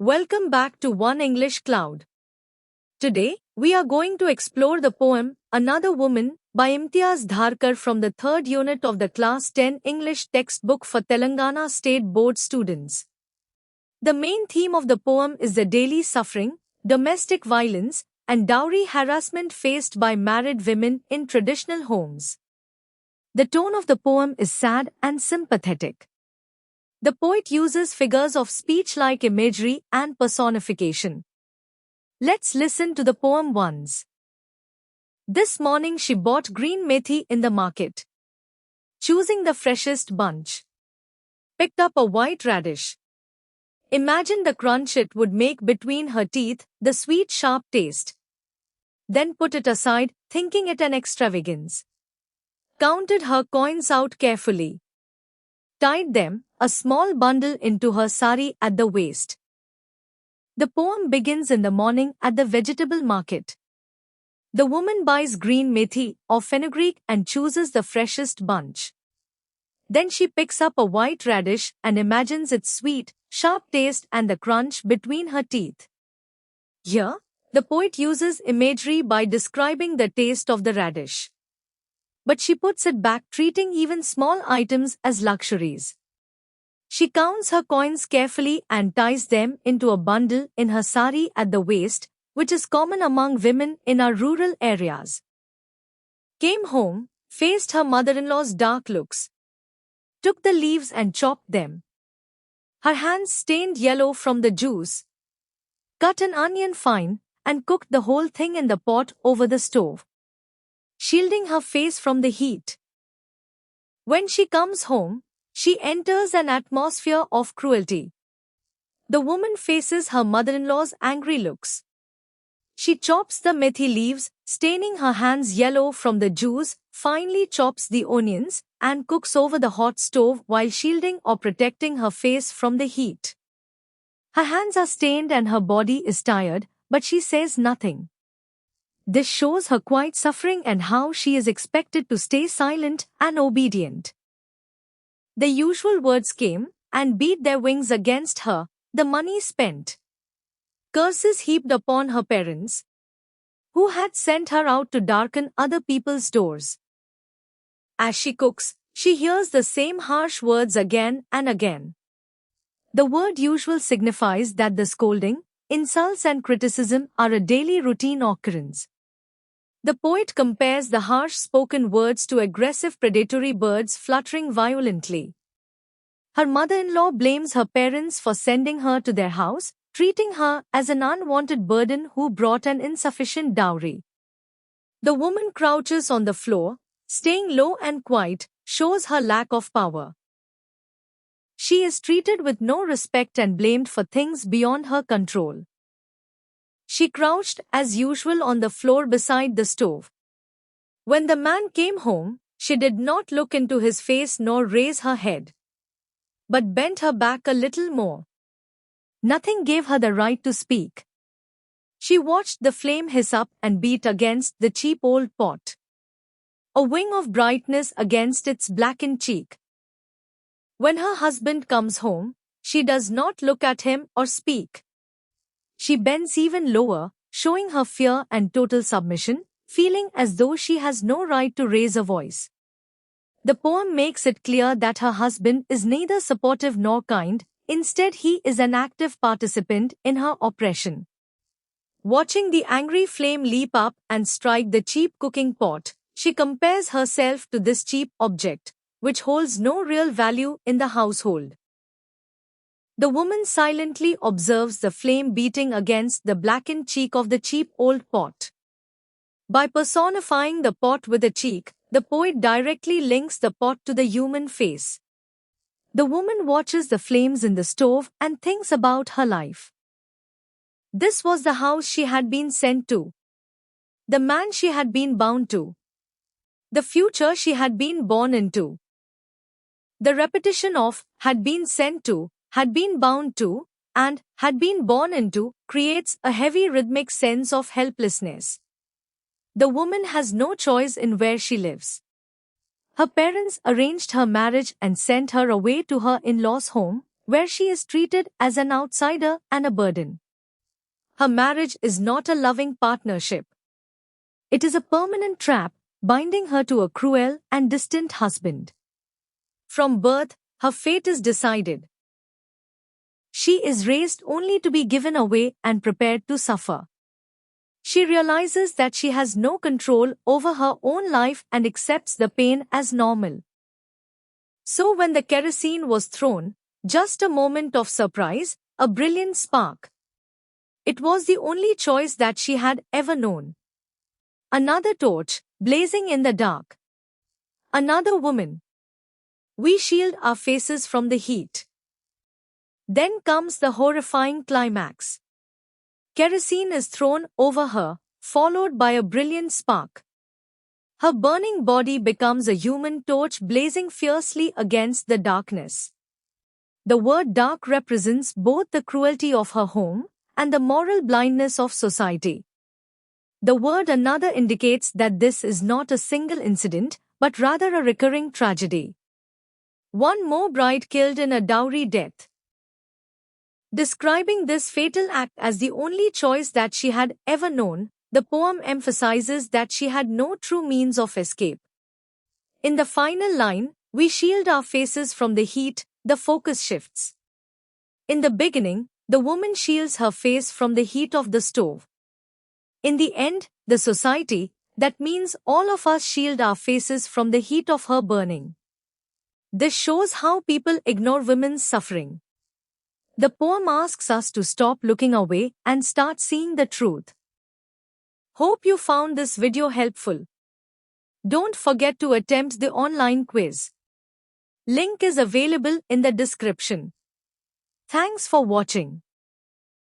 Welcome back to One English Cloud. Today, we are going to explore the poem Another Woman by Imtiaz Dharkar from the third unit of the Class 10 English textbook for Telangana State Board students. The main theme of the poem is the daily suffering, domestic violence, and dowry harassment faced by married women in traditional homes. The tone of the poem is sad and sympathetic. The poet uses figures of speech like imagery and personification. Let's listen to the poem once. This morning she bought green methi in the market. Choosing the freshest bunch. Picked up a white radish. Imagine the crunch it would make between her teeth, the sweet sharp taste. Then put it aside, thinking it an extravagance. Counted her coins out carefully. Tied them, a small bundle, into her sari at the waist. The poem begins in the morning at the vegetable market. The woman buys green methi or fenugreek and chooses the freshest bunch. Then she picks up a white radish and imagines its sweet, sharp taste and the crunch between her teeth. Here, the poet uses imagery by describing the taste of the radish. But she puts it back, treating even small items as luxuries. She counts her coins carefully and ties them into a bundle in her sari at the waist, which is common among women in our rural areas. Came home, faced her mother-in-law's dark looks. Took the leaves and chopped them. Her hands stained yellow from the juice. Cut an onion fine and cooked the whole thing in the pot over the stove, shielding her face from the heat. When she comes home, she enters an atmosphere of cruelty. The woman faces her mother-in-law's angry looks. She chops the methi leaves, staining her hands yellow from the juice, finely chops the onions, and cooks over the hot stove while shielding or protecting her face from the heat. Her hands are stained and her body is tired, but she says nothing. This shows her quiet suffering and how she is expected to stay silent and obedient. The usual words came and beat their wings against her, the money spent. Curses heaped upon her parents, who had sent her out to darken other people's doors. As she cooks, she hears the same harsh words again and again. The word usual signifies that the scolding, insults and criticism are a daily routine occurrence. The poet compares the harsh spoken words to aggressive predatory birds fluttering violently. Her mother-in-law blames her parents for sending her to their house, treating her as an unwanted burden who brought an insufficient dowry. The woman crouches on the floor, staying low and quiet, shows her lack of power. She is treated with no respect and blamed for things beyond her control. She crouched as usual on the floor beside the stove. When the man came home, she did not look into his face nor raise her head, but bent her back a little more. Nothing gave her the right to speak. She watched the flame hiss up and beat against the cheap old pot. A wing of brightness against its blackened cheek. When her husband comes home, she does not look at him or speak. She bends even lower, showing her fear and total submission, feeling as though she has no right to raise a voice. The poem makes it clear that her husband is neither supportive nor kind, instead he is an active participant in her oppression. Watching the angry flame leap up and strike the cheap cooking pot, she compares herself to this cheap object, which holds no real value in the household. The woman silently observes the flame beating against the blackened cheek of the cheap old pot. By personifying the pot with a cheek, the poet directly links the pot to the human face. The woman watches the flames in the stove and thinks about her life. This was the house she had been sent to, the man she had been bound to, the future she had been born into. The repetition of had been sent to, had been bound to, and had been born into creates a heavy rhythmic sense of helplessness. The woman has no choice in where she lives. Her parents arranged her marriage and sent her away to her in-laws' home, where she is treated as an outsider and a burden. Her marriage is not a loving partnership. It is a permanent trap, binding her to a cruel and distant husband. From birth, her fate is decided. She is raised only to be given away and prepared to suffer. She realizes that she has no control over her own life and accepts the pain as normal. So when the kerosene was thrown, just a moment of surprise, a brilliant spark. It was the only choice that she had ever known. Another torch, blazing in the dark. Another woman. We shield our faces from the heat. Then comes the horrifying climax. Kerosene is thrown over her, followed by a brilliant spark. Her burning body becomes a human torch blazing fiercely against the darkness. The word dark represents both the cruelty of her home and the moral blindness of society. The word another indicates that this is not a single incident, but rather a recurring tragedy. One more bride killed in a dowry death. Describing this fatal act as the only choice that she had ever known, the poem emphasizes that she had no true means of escape. In the final line, we shield our faces from the heat, the focus shifts. In the beginning, the woman shields her face from the heat of the stove. In the end, the society, that means all of us, shield our faces from the heat of her burning. This shows how people ignore women's suffering. The poem asks us to stop looking away and start seeing the truth. Hope you found this video helpful. Don't forget to attempt the online quiz. Link is available in the description. Thanks for watching.